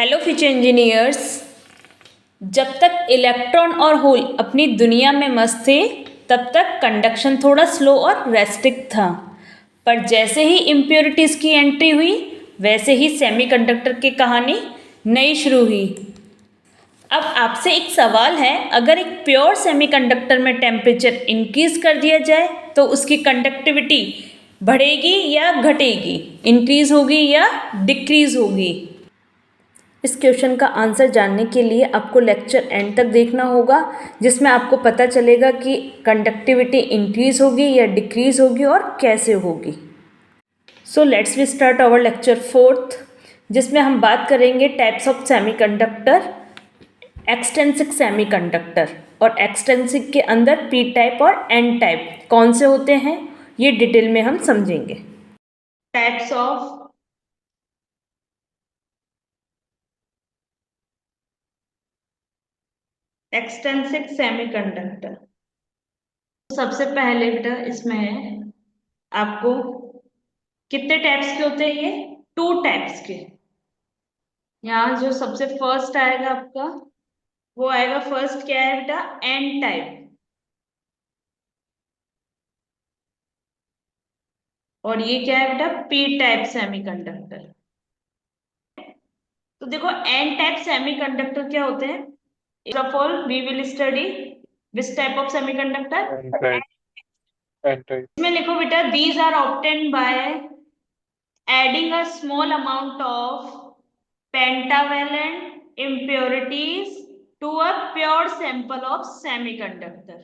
Hello future engineers. जब तक electron और होल अपनी दुनिया में मस्त थे तब तक कंडक्शन थोड़ा स्लो और रेस्ट्रिक्ट था। पर जैसे ही इम्प्योरिटीज़ की एंट्री हुई वैसे ही सेमीकंडक्टर की कहानी नई शुरू हुई। अब आपसे एक सवाल है, अगर एक प्योर सेमीकंडक्टर में टेम्परेचर इंक्रीज कर दिया जाए तो उसकी कंडक्टिविटी बढ़ेगी या घटेगी, इंक्रीज होगी या डिक्रीज होगी? इस क्वेश्चन का आंसर जानने के लिए आपको लेक्चर एंड तक देखना होगा, जिसमें आपको पता चलेगा कि कंडक्टिविटी इंक्रीज होगी या डिक्रीज होगी और कैसे होगी। So let's we start our lecture fourth, जिसमें हम बात करेंगे types of semiconductor, extrinsic semiconductor. और एक्सटेंसिक के अंदर पी टाइप और एन टाइप कौन से होते हैं ये डिटेल में हम समझेंगे। Types of extrinsic semiconductor. सबसे पहले बेटा इसमें आपको कितने टाइप्स के होते हैं? ये 2 टाइप्स के। यहाँ जो सबसे फर्स्ट आएगा आपका, वो आएगा, फर्स्ट क्या है बेटा? N type. और ये क्या है बेटा? P type semiconductor. तो देखो, एन टाइप सेमीकंडक्टर क्या होते हैं? First of all we will study which type of semiconductor. N-type, N-type. इसमें लिखो बेटा, these are obtained by adding a small amount of pentavalent impurities to a pure sample of semiconductor.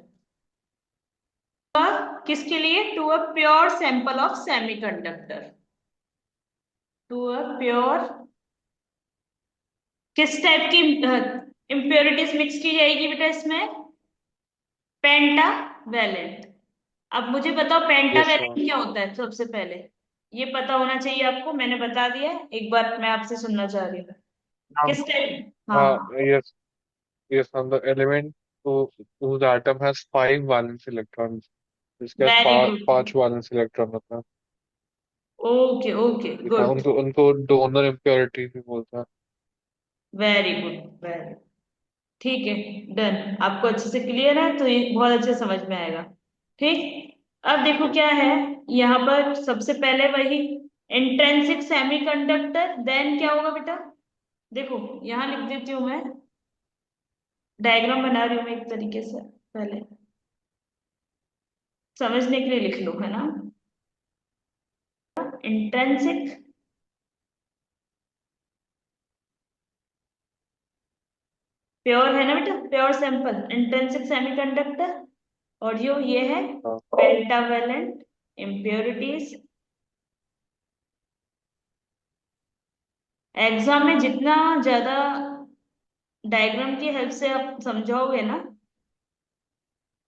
किसके लिए? To a pure sample of semiconductor. To a pure, किस type की impurities mix की जाएगी बेटा इसमें? पेंटावेलेंट। अब मुझे बताओ Yes, पेंटावेलेंट ma'am. क्या होता है? सबसे पहले ये पता होना चाहिए आपको, मैंने बता दिया, एक बार मैं आपसे सुनना चाह रही हूँ। Ma'am, किस टाइप? हाँ, yes, yes, ma'am. The element whose atom has 5 valence electrons. इसके पास वेरी गुड, पांच वैलेंस इलेक्ट्रॉन होता है। ओके ओके, ठीक है, गुड, उनको उनको डोनर इम्प्योरिटी भी बोलते हैं। वेरी गुड, वेरी, ठीक है, डन। आपको अच्छे से क्लियर है तो ये बहुत अच्छे समझ में आएगा। ठीक, अब देखो क्या है यहाँ पर। सबसे पहले वही इंट्रिंसिक सेमीकंडक्टर, देन क्या होगा बेटा? देखो यहाँ लिख देती हूँ मैं, डायग्राम बना रही हूँ मैं एक तरीके से, पहले समझने के लिए लिख लो, है ना? इंट्रिंसिक, प्योर है ना बेटा, प्योर सैंपल इंट्रिंसिक सेमीकंडक्टर। और जो ये है हाँ, पेंटावेलेंट इम्प्योरिटीज। एग्जाम में जितना ज्यादा डायग्राम की हेल्प से आप समझाओगे ना,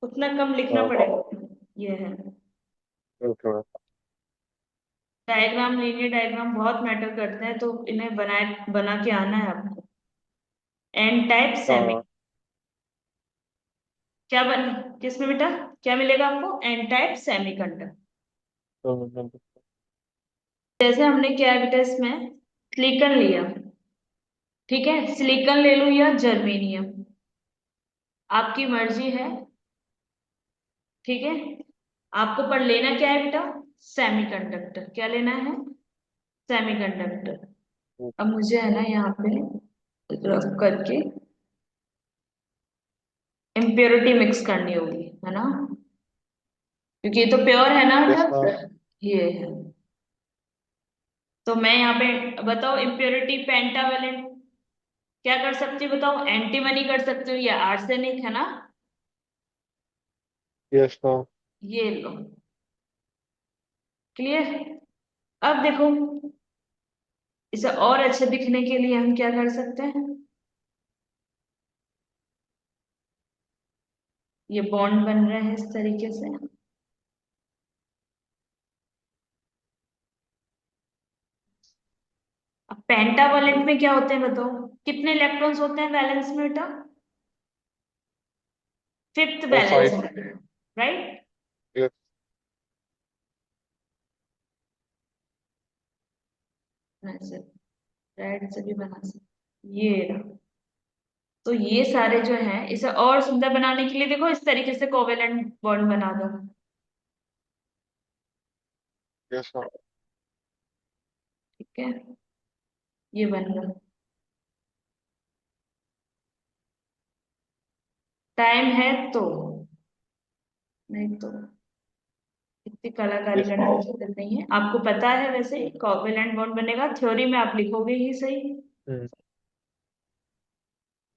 उतना कम लिखना हाँ, पड़ेगा। ये है okay ma'am. Diagram, linear diagram बहुत मैटर करते हैं, तो इन्हें बना के आना है आपको। एन टाइप सेमी, हाँ, क्या बन, किसमें बेटा क्या मिलेगा आपको? N type semiconductor. तो जैसे हमने क्या है बेटा इसमें, सिलिकॉन लिया, ठीक है, सिलिकॉन ले लो या जर्मेनियम, आपकी मर्जी है, ठीक है। आपको पर लेना क्या है बेटा? सेमीकंडक्टर। क्या लेना है? सेमीकंडक्टर। अब मुझे है ना यहाँ पे रफ करके इम्प्योरिटी मिक्स करनी होगी, है ना? क्योंकि ये तो प्योर है ना यस मैम। बेटा, ये है। तो मैं यहाँ पे बताओ, इम्प्योरिटी पेंटावेलेंट क्या कर सकती हूँ बताओ? एंटीमनी कर सकती हूँ या आर्सेनिक, है ना? Yes ma'am. ये लो, क्लियर। अब देखो, इसे और अच्छे दिखने के लिए हम क्या कर सकते हैं? ये बॉन्ड बन रहे हैं इस तरीके से। अब पेंटावेलेंट में क्या होते हैं बताओ? कितने इलेक्ट्रॉन्स होते हैं वैलेंस में बेटा? Fifth balance 5। में, राइट? यस। ऐसे रेड से भी बना सकते। ये रहा। तो ये सारे जो हैं इसे और सुंदर बनाने के लिए देखो इस तरीके से कोवेलेंट बॉन्ड बना दो। Yes ma'am. ठीक है, ये बन गया। टाइम है तो, नहीं तो इतनी कलाकारी यस करने मैम। की जरूरत नहीं है। आपको पता है वैसे कोवेलेंट बॉन्ड बनेगा, थ्योरी में आप लिखोगे ही सही। हम्म।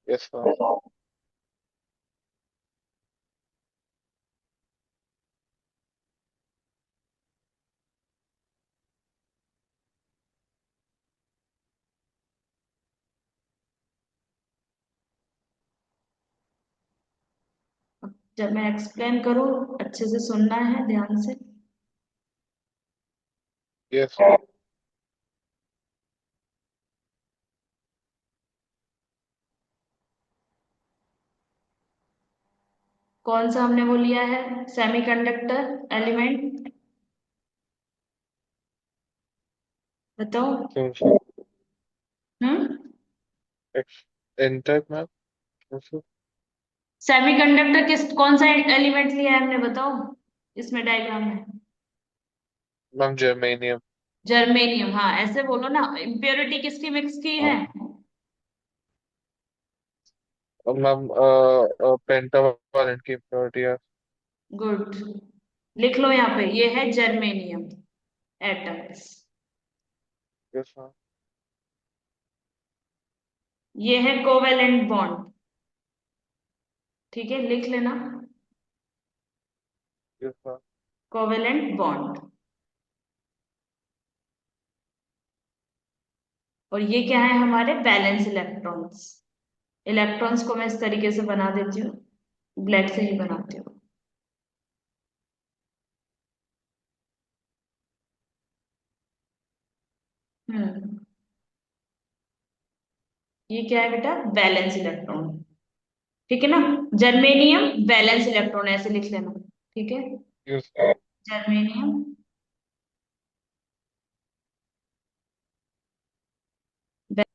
Yes ma'am. जब मैं एक्सप्लेन करूँ अच्छे से सुनना है ध्यान से। यस। कौन सा हमने वो लिया है सेमीकंडक्टर एलिमेंट, बताओ। कौन सा? Hmm. X N type ma'am? कौन सा? सेमीकंडक्टर किस कौन सा एलिमेंट लिया है हमने, बताओ इसमें डायग्राम में। Ma'am germanium. जर्मेनियम, हाँ ऐसे बोलो ना। इम्प्योरिटी किसकी मिक्स की है? हाँ। और मैम पेंटावैलेंट की इम्प्योरिटी है। गुड, लिख लो यहाँ पे ये है जर्मेनियम एटम्स। Yes ma'am. ये है कोवेलेंट बॉन्ड, ठीक है लिख लेना। Yes ma'am. Covalent bond. और ये क्या है हमारे वैलेंस इलेक्ट्रॉन्स। इलेक्ट्रॉन्स को मैं इस तरीके से बना देती हूँ, ब्लैक से ही बनाती हूँ। हम्म। ये क्या है बेटा, वैलेंस इलेक्ट्रॉन, ठीक है ना। जर्मेनियम वैलेंस इलेक्ट्रॉन ऐसे लिख लेना, ठीक है। यस। जर्मेनियम,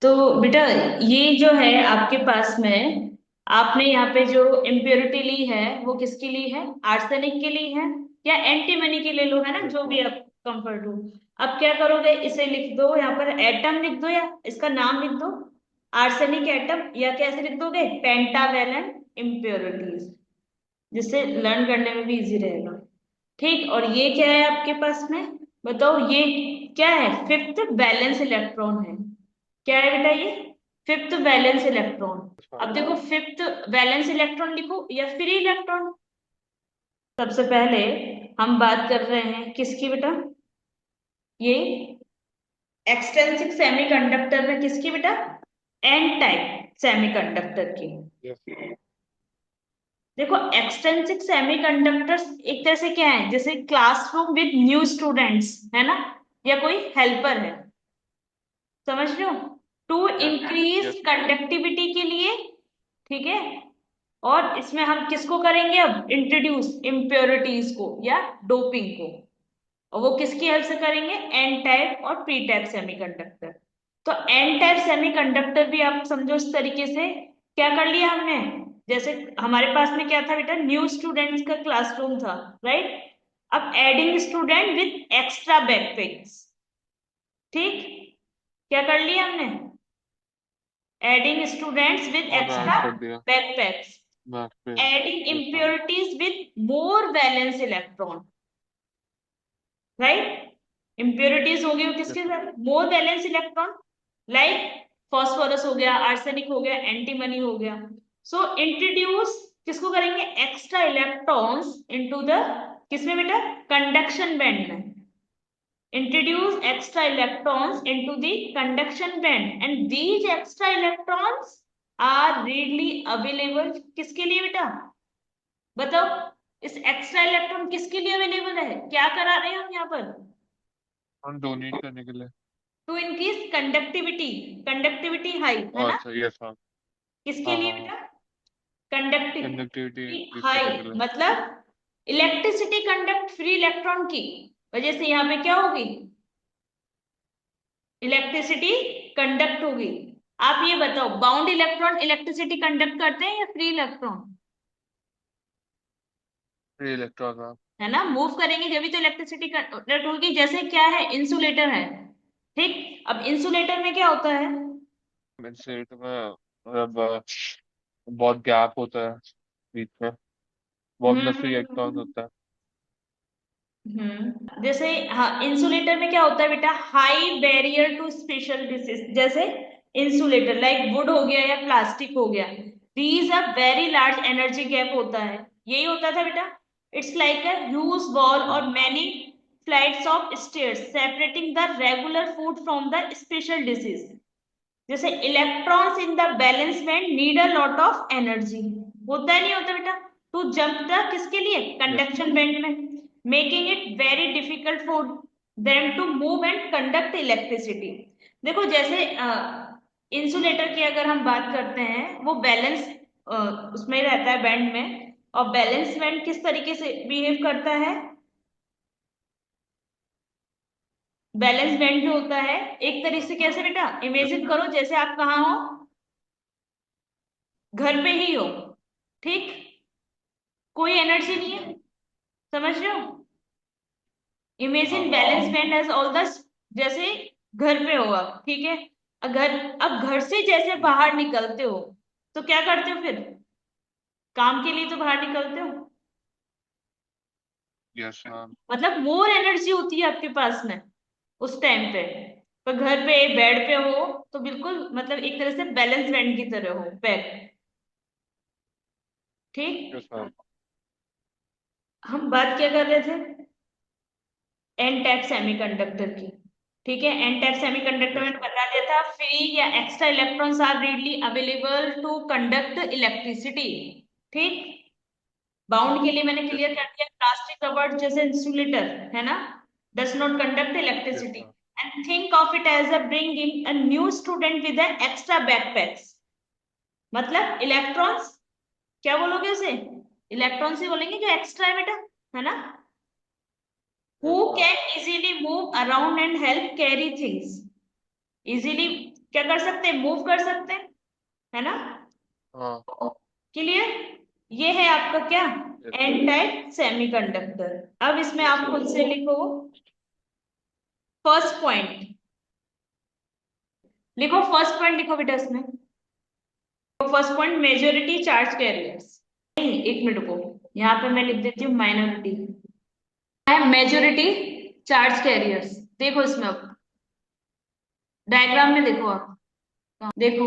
तो बेटा ये जो है आपके पास में, आपने यहाँ पे जो इम्प्योरिटी ली है वो किसकी ली है, आर्सेनिक की ली है या एंटीमनी की ले लो, है ना, यस जो भी मैम। आप कंफर्ट हो। अब क्या करोगे, इसे लिख दो यहाँ पर, एटम लिख दो या इसका नाम लिख दो आर्सेनिक एटम, या कैसे लिख दोगे पेंटावेलेंट इम्प्योरिटीज, जिससे लर्न करने में भी इजी रहेगा। ठीक, और ये क्या है आपके पास में, बताओ ये क्या है, फिफ्थ वैलेंस इलेक्ट्रॉन है। क्या है बेटा ये, fifth valence electron. Yes ma'am. अब देखो फिफ्थ वैलेंस इलेक्ट्रॉन लिखो या फ्री इलेक्ट्रॉन। सबसे पहले हम बात कर रहे हैं किसकी बेटा, ये एक्सट्रिंसिक सेमीकंडक्टर में किसकी बेटा, एन टाइप सेमीकंडक्टर की। यस। देखो एक्सट्रिंसिक सेमीकंडक्टर्स एक तरह से क्या है, जैसे क्लासरूम विद न्यू स्टूडेंट्स, है ना, या कोई हेल्पर है, समझ रहे हो, टू इंक्रीज यस। कंडक्टिविटी के लिए, ठीक है। और इसमें हम किसको करेंगे अब इंट्रोड्यूस, इम्प्योरिटीज को या डोपिंग को, और वो किसकी हेल्प से करेंगे, एन टाइप और पी टाइप सेमीकंडक्टर। तो एन टाइप सेमीकंडक्टर भी आप समझो इस तरीके से, क्या कर लिया हमने, जैसे हमारे पास में क्या था बेटा, न्यू स्टूडेंट्स का क्लासरूम था, राइट। अब adding student with extra backpacks, ठीक, क्या कर लिया हमने, एडिंग स्टूडेंट्स विथ और ऐड एक्स्ट्रा कर दिया। बैकपैक्स, बैक पे। adding yes ma'am. impurities with more valence electron, right. impurities हो गई यस किसके मैम। साथ, more valence electron, like phosphorus हो गया, आर्सेनिक हो गया, एंटीमनी हो गया। सो इंट्रोड्यूस किसको करेंगे, एक्स्ट्रा इलेक्ट्रॉन्स इनटू द, किसमें बेटा, कंडक्शन बैंड में। introduce extra electrons into the conduction band and these extra electrons are readily available किसके लिए बेटा, बताओ। इस एक्स्ट्रा इलेक्ट्रॉन किसके लिए अवेलेबल है, क्या करा रहे हैं हम यहाँ पर, और डोनेट करने के लिए। To increase conductivity, conductivity high, है ना। अच्छा यस मैम। किसके हाँ लिए हाँ। बेटा, कंडक्टिविटी कंडक्टिविटी इंक्रीज हाई, करने के लिए। मतलब इलेक्ट्रिसिटी कंडक्ट फ्री इलेक्ट्रॉन की वजह से यहाँ पे क्या होगी, इलेक्ट्रिसिटी कंडक्ट होगी, आप ये बताओ, बाउंड इलेक्ट्रॉन इलेक्ट्रिसिटी कंडक्ट करते हैं या फ्री इलेक्ट्रॉन? फ्री इलेक्ट्रॉन, हाँ। है ना, मूव करेंगे जब भी तो इलेक्ट्रिसिटी कंडक्ट होगी। जैसे क्या है, इंसुलेटर है, ठीक। अब इंसुलेटर में क्या होता है? इंसुलेटर में मतलब बहुत गैप होता है बीच में, बहुत में फ्री इलेक्ट्रॉन हम्म। होता है। जैसे हाँ, इंसुलेटर में क्या होता है बेटा, high barrier to special dishes. जैसे इंसुलेटर लाइक वुड हो गया या प्लास्टिक हो गया, these a very large energy gap होता है। यही होता था बेटा। It's like a huge wall और many flights of stairs separating the regular food from the special dishes. जैसे electrons in the valence band need a lot of energy. होता है नहीं होता बेटा? टू जंप द किसके लिए, यस कंडक्शन बैंड में, making it very difficult for them to move and conduct electricity. देखो जैसे इंसुलेटर की अगर हम बात करते हैं, वो बैलेंस उसमें रहता है बैंड में। और बैलेंस बैंड किस तरीके से बिहेव करता है? बैलेंस बैंड जो होता है एक तरीके से कैसे बेटा, यस इमेजिन करो जैसे आप कहाँ हो, घर पे ही हो, ठीक, कोई एनर्जी नहीं है, समझ रहे हो? इमेजिन हाँ। Valence band as all the, जैसे घर पे हो आप, ठीक है। अगर अब घर से जैसे बाहर निकलते हो तो क्या करते हो फिर? काम के लिए तो बाहर निकलते हो, यस हाँ। मतलब मोर एनर्जी होती है आपके पास में उस टाइम पे। पर घर पे बेड पे हो तो बिल्कुल मतलब एक तरह से बैलेंस बैंड की तरह हो बैक, यस ठीक। हाँ। हम बात क्या कर रहे थे, एन टाइप सेमीकंडक्टर की, ठीक है। एन टाइप सेमीकंडक्टर यस मैंने बता दिया था, फ्री या extra electrons are readily available to conduct electricity, ठीक। बाउंड के लिए मैंने यस क्लियर कर दिया, प्लास्टिक रबर जैसे इंसुलेटर है ना, does not conduct yes electricity. हाँ। And think of it as a bringing a new student with an extra backpacks. मतलब इलेक्ट्रॉन्स, क्या बोलोगे उसे, इलेक्ट्रॉन्स ही बोलेंगे जो एक्स्ट्रा है बेटा, है ना। हु यस हाँ। Can easily move around and help carry things. Easily क्या कर सकते हैं, मूव कर सकते हैं, है ना। हाँ। क्लियर? ये है आपका क्या, यस एन टाइप सेमीकंडक्टर। अब इसमें यस आप हाँ। खुद से लिखो फर्स्ट पॉइंट। लिखो फर्स्ट पॉइंट, लिखो बेटा इसमें। तो first point, majority charge carriers. नहीं, एक मिनट को, यहाँ पे मैं लिख देती हूँ माइनॉरिटी है, मेजोरिटी चार्ज कैरियर्स। देखो इसमें अब डायग्राम में देखो आप, देखो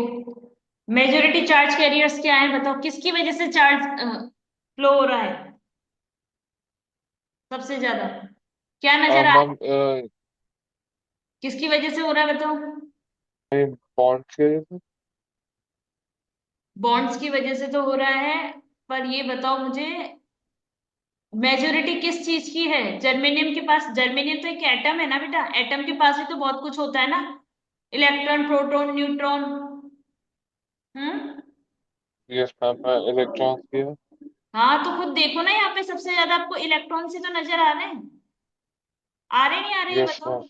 मेजोरिटी चार्ज कैरियर्स क्या है बताओ, किसकी वजह से चार्ज फ्लो हो रहा है सबसे ज्यादा, क्या नजर आ रहा मैम है? किसकी वजह से हो रहा है बताओ? बॉन्ड के लिए बॉन्ड्स की वजह से तो हो रहा है, पर ये बताओ मुझे, मेजोरिटी किस चीज की है? जर्मेनियम के पास, जर्मेनियम तो एक एटम है ना बेटा, एटम के पास भी तो बहुत कुछ होता है ना, इलेक्ट्रॉन प्रोटॉन न्यूट्रॉन। हम्म। यस मैम इलेक्ट्रॉन्स की है। हाँ तो खुद देखो ना, यहाँ पे सबसे ज्यादा आपको इलेक्ट्रॉन से तो नजर आ रहे हैं, आ रहे नहीं आ रहे, ये यस बताओ। मैम।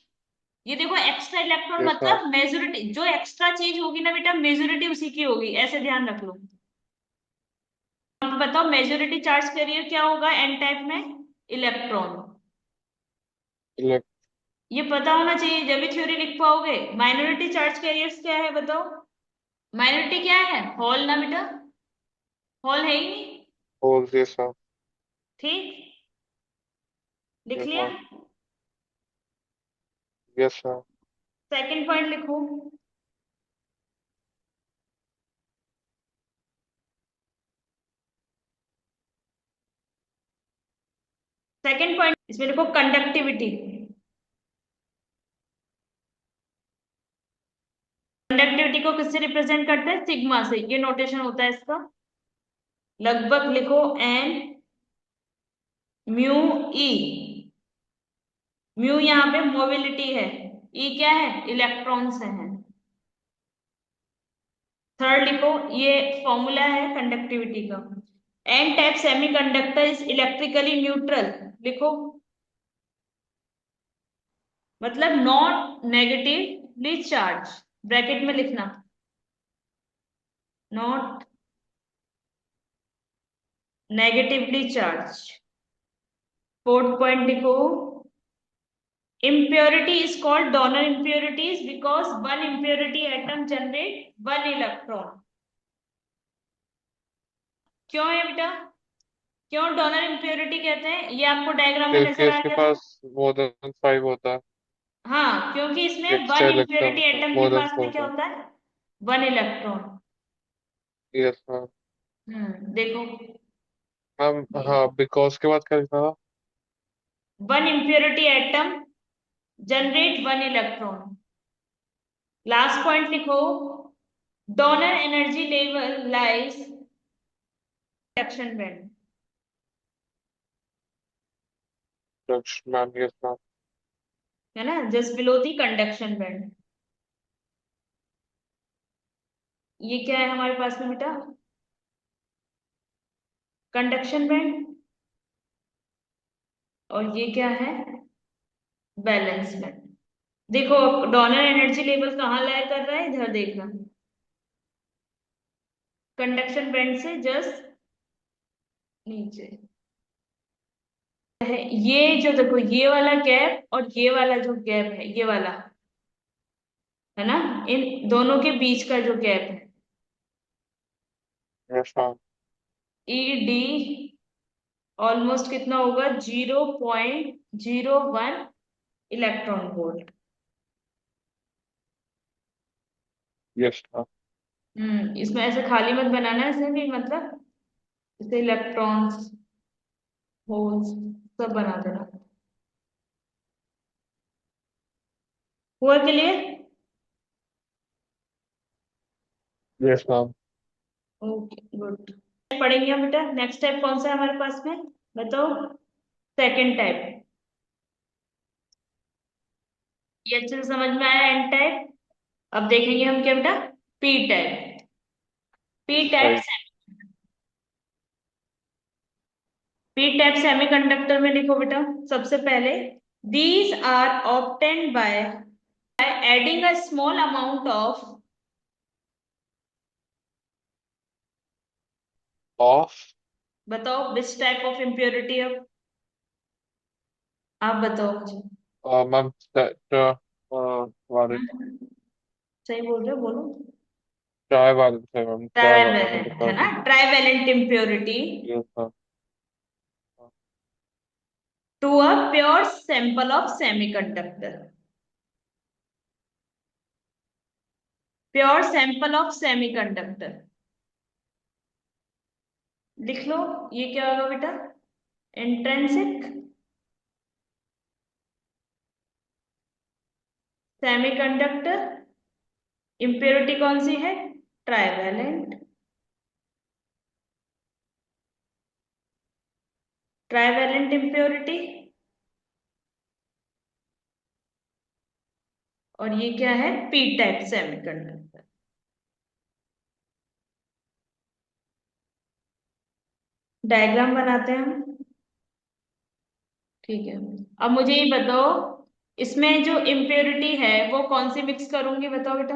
ये देखो एक्स्ट्रा इलेक्ट्रॉन यस मैम। मतलब मेजोरिटी, जो एक्स्ट्रा चीज होगी ना बेटा, मेजोरिटी उसी की होगी, ऐसे ध्यान रख लो। अब बताओ मेजोरिटी चार्ज कैरियर क्या होगा एन टाइप में, इलेक्ट्रॉन। इलेक्ट ये पता होना चाहिए जब भी थ्योरी लिख पाओगे। माइनॉरिटी चार्ज कैरियर्स क्या है बताओ? माइनॉरिटी क्या है, हॉल ना बेटा, हॉल है ही नहीं, होल्स, यस मैम। ठीक। लिख यस लिया। Ma'am. Yes ma'am. Second point लिखो। सेकंड पॉइंट इसमें लिखो कंडक्टिविटी। कंडक्टिविटी को किससे रिप्रेजेंट करते हैं, सिग्मा से, ये नोटेशन होता है इसका। लगभग लिखो एन म्यू ई। म्यू यहाँ पे मोबिलिटी है, ई क्या है, इलेक्ट्रॉन्स है। थर्ड लिखो, ये फॉर्मूला है कंडक्टिविटी का। N type semiconductor is electrically neutral. लिखो, मतलब नॉन नेगेटिवली चार्ज, ब्रैकेट में लिखना, not negatively charge. Fourth point लिखो, impurity is called donor impurities because one impurity atom generate one electron। क्यों है बेटा? क्यों डोनर इम्प्योरिटी कहते हैं, ये आपको डायग्राम में क्योंकि नजर उसके आएगा तो। पास मोर देन 5 होता है। हाँ, क्योंकि इसमें एक्स्ट्रा वन इलेक्ट्रॉन इम्प्योरिटी होता है, एटम के मोर देन पास 4 में क्या होता है। होता है? One electron. Yes ma'am. देखो मैम ये हाँ, बिकॉज के बाद क्या लिखा था? One impurity atom generate one electron. Last point लिखो, donor energy level lies conduction band. Ma'am yes ma'am. है ना, just below the conduction band. ये क्या है हमारे पास में बेटा? Conduction band. और ये क्या है? Valence band. देखो, डोनर एनर्जी लेवल कहाँ लाई कर रहा है, इधर देखना, कंडक्शन बैंड से जस्ट नीचे है। ये जो देखो, ये वाला गैप और ये वाला जो गैप है, ये वाला है ना, इन दोनों के बीच का जो गैप है, yes ma'am. E D almost कितना होगा? 0.01 इलेक्ट्रॉन वोल्ट। Yes ma'am. इसमें ऐसे खाली मत बनाना, इसमें भी मतलब इसे इलेक्ट्रॉन्स होल्स सब बना देना। हुआ clear? Yes ma'am. Okay good. पढ़ेंगे हम बेटा, नेक्स्ट टाइप कौन सा है हमारे पास में, बताओ? Second type. ये अच्छे से समझ में आया, एन टाइप। अब देखेंगे हम क्या बेटा? P type. P type. Right. P type semiconductor में लिखो बेटा, सबसे पहले, these are obtained by adding a small amount of. Of. बताओ विच टाइप ऑफ इम्प्योरिटी, अब आप बताओ मुझे। मैम वाले। हम्म, सही बोल रहे हो, बोलो। चाय वाले थे मैम, चाय वाला मेरे ट्राइवेलेंट है पास। ना, trivalent impurity yes ma'am. To a pure sample of semiconductor. Pure sample of semiconductor लिख लो। ये क्या होगा बेटा? Intrinsic semiconductor. इम्प्योरिटी कौन सी है? ट्राइवेलेंट। Trivalent impurity. और ये क्या है? P type semiconductor. डायग्राम बनाते हैं हम, ठीक है। अब मुझे ये बताओ, इसमें जो इम्प्योरिटी है वो कौन सी मिक्स करूंगी, बताओ बेटा?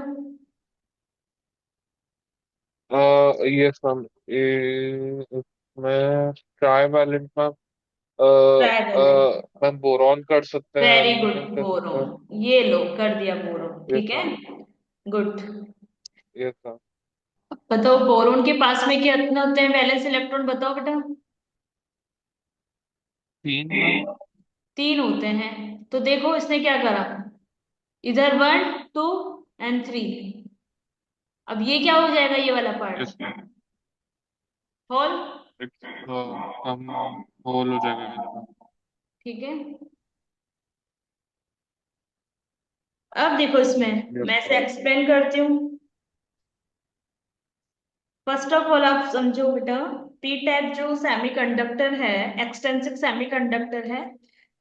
Yes ma'am. इसमें trivalent ma'am. Trivalent. Ma'am boron कर सकते हैं, वेरी गुड, एल्यूमिनियम कर सकते हैं। बोरोन। ये लो, कर दिया बोरोन, यस ठीक है। मैम। गुड। Yes ma'am. बताओ बोरोन के पास में कितने होते हैं वैलेंस इलेक्ट्रॉन, बताओ बेटा? 3 मैम। तीन होते हैं। तो देखो इसने क्या करा, इधर वन, टू एंड थ्री। अब ये क्या हो जाएगा, ये वाला यस पार्ट मैम। होल। हम होल हो जाएगा इसमें। ठीक है। अब देखो इसमें यस मैं मैम। इसे एक्सप्लेन करती हूँ। फर्स्ट ऑफ ऑल आप समझो बेटा, पी टाइप जो सेमीकंडक्टर है, एक्सटेंसिव सेमीकंडक्टर है,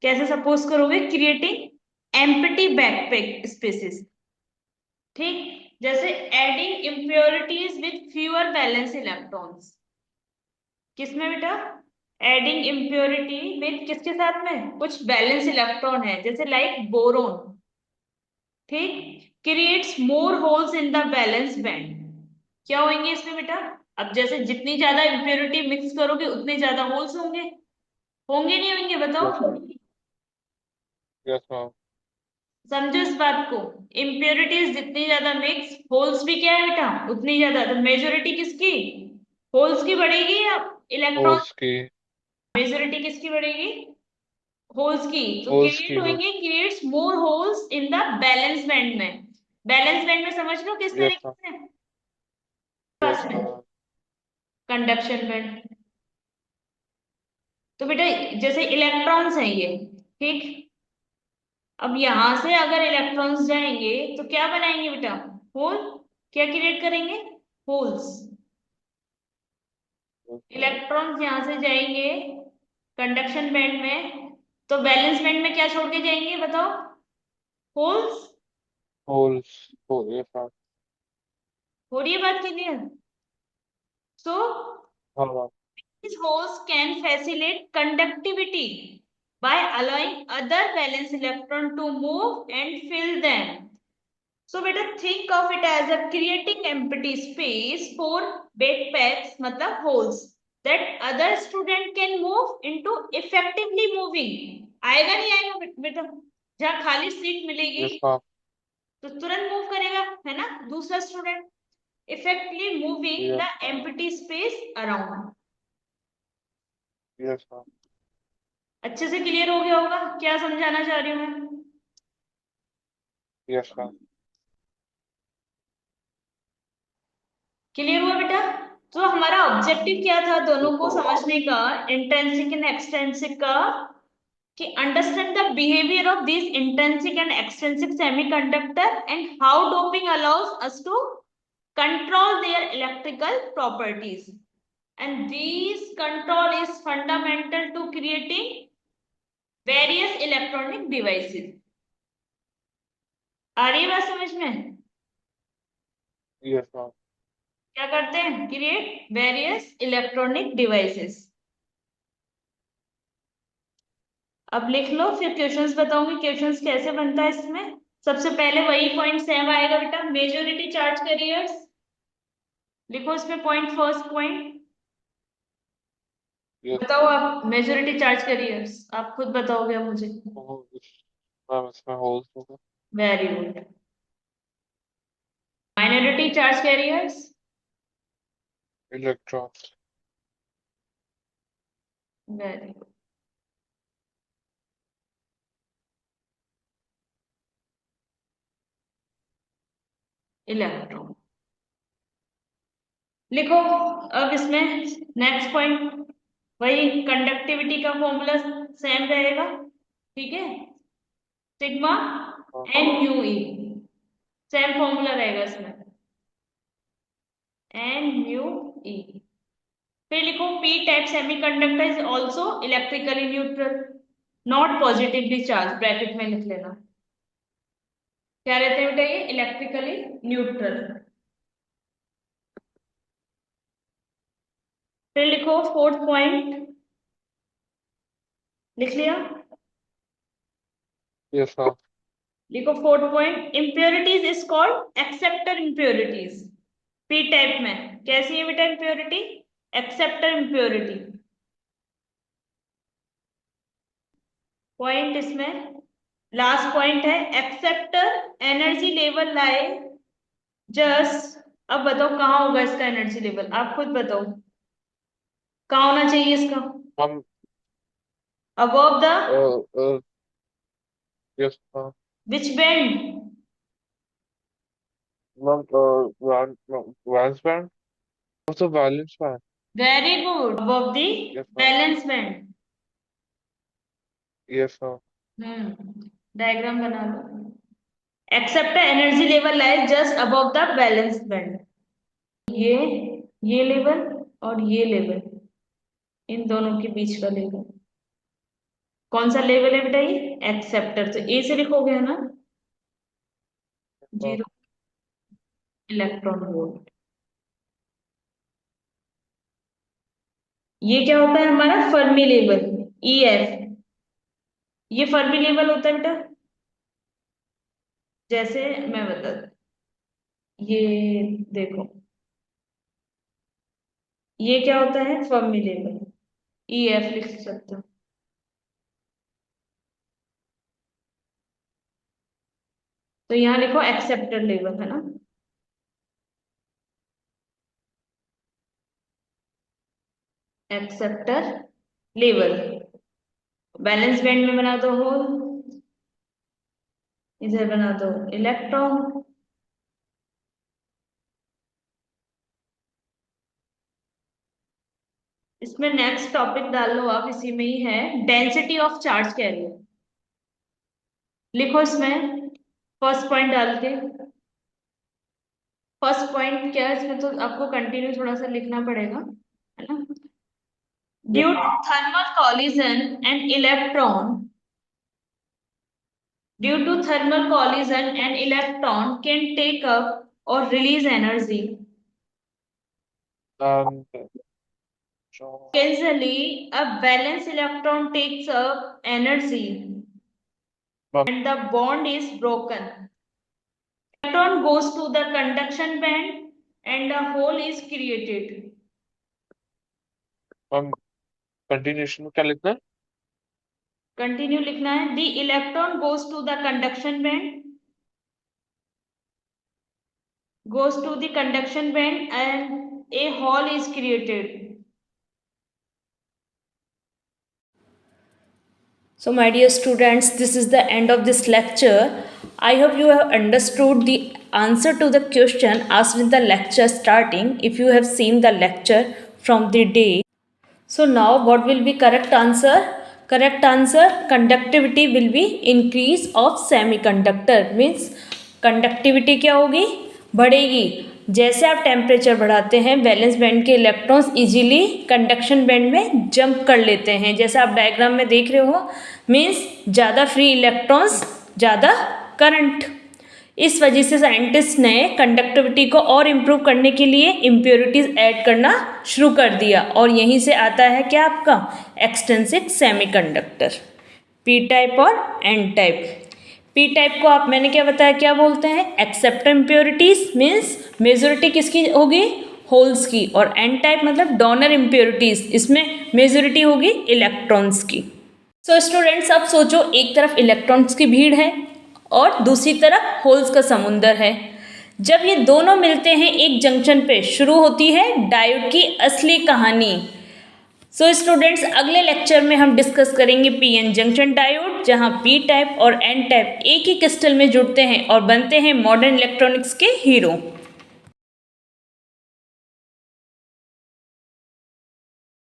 कैसे सपोज करोगे? Creating empty backpack spaces. ठीक, जैसे adding impurities with fewer valence electrons. किसमें बेटा? एडिंग इम्प्योरिटी विथ किसके साथ में? कुछ वैलेंस इलेक्ट्रॉन है, जैसे लाइक बोरोन। ठीक, creates more holes in the valence band. क्या होंगे इसमें बेटा? अब जैसे जितनी ज्यादा इम्प्योरिटी मिक्स करोगे उतने ज्यादा होल्स होंगे। होंगे नहीं होंगे यस बताओ? Yes ma'am. समझो इस बात को। इम्प्योरिटीज जितनी ज्यादा मिक्स, होल्स भी क्या है बेटा उतनी ज्यादा। तो मेजोरिटी किसकी? होल्स की बढ़ेगी या इलेक्ट्रॉन? होल्स की। मेजोरिटी किसकी बढ़ेगी? होल्स की। तो होल्स क्रिएट की हो। होंगे, creates more holes in the valence band में। बैलेंस बैंड में समझ लो किस यस तरीके मैम। से? यस पास में मैम। Conduction band. तो बेटा जैसे इलेक्ट्रॉन्स हैं ये, ठीक। अब यहां से अगर इलेक्ट्रॉन्स जाएंगे तो क्या बनाएंगे बेटा? होल। क्या क्रिएट करेंगे? होल्स। इलेक्ट्रॉन्स यहां से जाएंगे कंडक्शन बैंड में, तो वैलेंस बैंड में क्या छोड़ के जाएंगे बताओ? होल्स। होल्स हो। Yes ma'am. हो रही है बात क्लियर? सो हाँ ma'am. these holes can facilitate conductivity by allowing other valence electron to move and fill them. So बेटा think of it as a creating empty space for backpacks मतलब holes that other student can move into effectively moving. आएगा नहीं आएगा बेटा? जहाँ खाली seat मिलेगी yes ma'am. तो तुरंत मूव करेगा, है ना दूसरा student, effectively moving yes the empty space around. Yes ma'am. अच्छे से क्लियर हो गया होगा क्या समझाना चाह रही हूँ मैं? Yes ma'am. क्लियर हुआ बेटा? तो हमारा ऑब्जेक्टिव क्या था दोनों को बिल्कुल। समझने का, इंट्रिंसिक एंड एक्सट्रिंसिक का, कि understand the behaviour of this intrinsic and extrinsic semiconductor and how doping allows us to control their electrical properties, and this control is fundamental to creating various electronic devices. आ रही है बात समझ में? Yes ma'am. क्या करते हैं? Create various electronic devices. अब लिख लो, फिर क्वेश्चंस बताऊंगी क्वेश्चंस कैसे बनता है इसमें। सबसे पहले वही पॉइंट सेम आएगा बेटा, मेजोरिटी चार्ज कैरियर्स। लिखो इसमें पॉइंट, फर्स्ट पॉइंट। यस बताओ आप, मेजोरिटी चार्ज कैरियर्स आप खुद बताओगे अब मुझे। मैम। इसमें होल्स होगा। Very good. Minority charge carriers. Electrons. Very good. Electron. लिखो अब इसमें नेक्स्ट पॉइंट, वही कंडक्टिविटी का फॉर्मूला सेम रहेगा, ठीक है। सिग्मा हाँ। N U E, same formula रहेगा इसमें, एन यू ई। फिर लिखो P type semiconductor is also electrically neutral, not positively charge, bracket में लिख लेना। क्या रहते हैं बेटा ये? Electrically neutral. फिर लिखो फोर्थ पॉइंट, लिख लिया? Yes ma'am. लिखो fourth point, impurities is called acceptor impurities. P type में कैसी है बेटा इम्प्योरिटी? Acceptor impurity. पॉइंट इसमें लास्ट पॉइंट है, एक्सेप्टर एनर्जी लेवल लाए जस्ट। अब बताओ कहाँ होगा इसका एनर्जी लेवल, आप खुद बताओ कहाँ होना चाहिए इसका? Ma'am. Above the yes ma'am. Which band? Ma'am valence band. तो valence band. Very good, above the yes ma'am. Valence band. Yes ma'am. Diagram बना लो। Acceptor energy level lies just above the valence band. ये ये level और ये level, इन दोनों के बीच का लेवल कौन सा लेवल है बेटा? ये एक्सेप्टर। तो ए से लिखोगे है ना, मैम। 0 electron volt. ये क्या होता है हमारा? Fermi level, E F. ये फर्मी लेवल होता है बेटा, जैसे मैं बता, ये देखो ये क्या होता है, फर्मी लेवल, EF लिख सकते हो। तो यहाँ लिखो एक्सेप्टर लेवल, है ना, एक्सेप्टर लेवल। बैलेंस बैंड में बना दो होल, इधर बना दो इलेक्ट्रॉन। इसमें नेक्स्ट टॉपिक डाल लो आप, इसी में ही है, डेंसिटी ऑफ चार्ज कैरियर। लिखो इसमें फर्स्ट पॉइंट डाल के। फर्स्ट पॉइंट क्या है इसमें, तो आपको कंटिन्यू थोड़ा सा लिखना पड़ेगा, है ना। Yep. Due to thermal collision and electron, due to thermal collision and electron can take up और release energy. Um, so, Occasionally, a valence electron takes up energy um, and the bond is broken. Electron goes to the conduction band and a hole is created. Continuation में क्या लिखना है? Continue लिखना है, the electron goes to the conduction band, goes to the conduction band and a hole is created. So, my dear students, this is the end of this lecture. I hope you have understood the answer to the question asked in the lecture starting, if you have seen the lecture from the day. So, now what will be correct answer? Correct answer, conductivity will be increase of semiconductor, means conductivity क्या होगी, बढ़ेगी। जैसे आप temperature बढ़ाते हैं, valence band के electrons easily conduction band में jump कर लेते हैं, जैसे आप डायग्राम में देख रहे हो, मीन्स ज़्यादा फ्री इलेक्ट्रॉन्स, ज़्यादा करंट। इस वजह से साइंटिस्ट ने कंडक्टिविटी को और इम्प्रूव करने के लिए इम्प्योरिटीज ऐड करना शुरू कर दिया, और यहीं से आता है क्या आपका एक्सट्रिंसिक सेमीकंडक्टर, पी टाइप और एन टाइप। पी टाइप को आप, मैंने क्या बताया, क्या बोलते हैं, एक्सेप्टर इम्प्योरिटीज, मीन्स मेजोरिटी किसकी होगी, होल्स की, और एन टाइप मतलब डोनर इम्प्योरिटीज, इसमें मेजोरिटी होगी इलेक्ट्रॉन्स की। सो स्टूडेंट्स, अब सोचो, एक तरफ इलेक्ट्रॉन्स की भीड़ है और दूसरी तरफ होल्स का समुंदर है। जब ये दोनों मिलते हैं एक जंक्शन पे, शुरू होती है डायोड की असली कहानी। सो स्टूडेंट्स, अगले लेक्चर में हम डिस्कस करेंगे पीएन जंक्शन डायोड, जहां पी टाइप और एन टाइप एक ही क्रिस्टल में जुड़ते हैं और बनते हैं मॉडर्न इलेक्ट्रॉनिक्स के हीरो।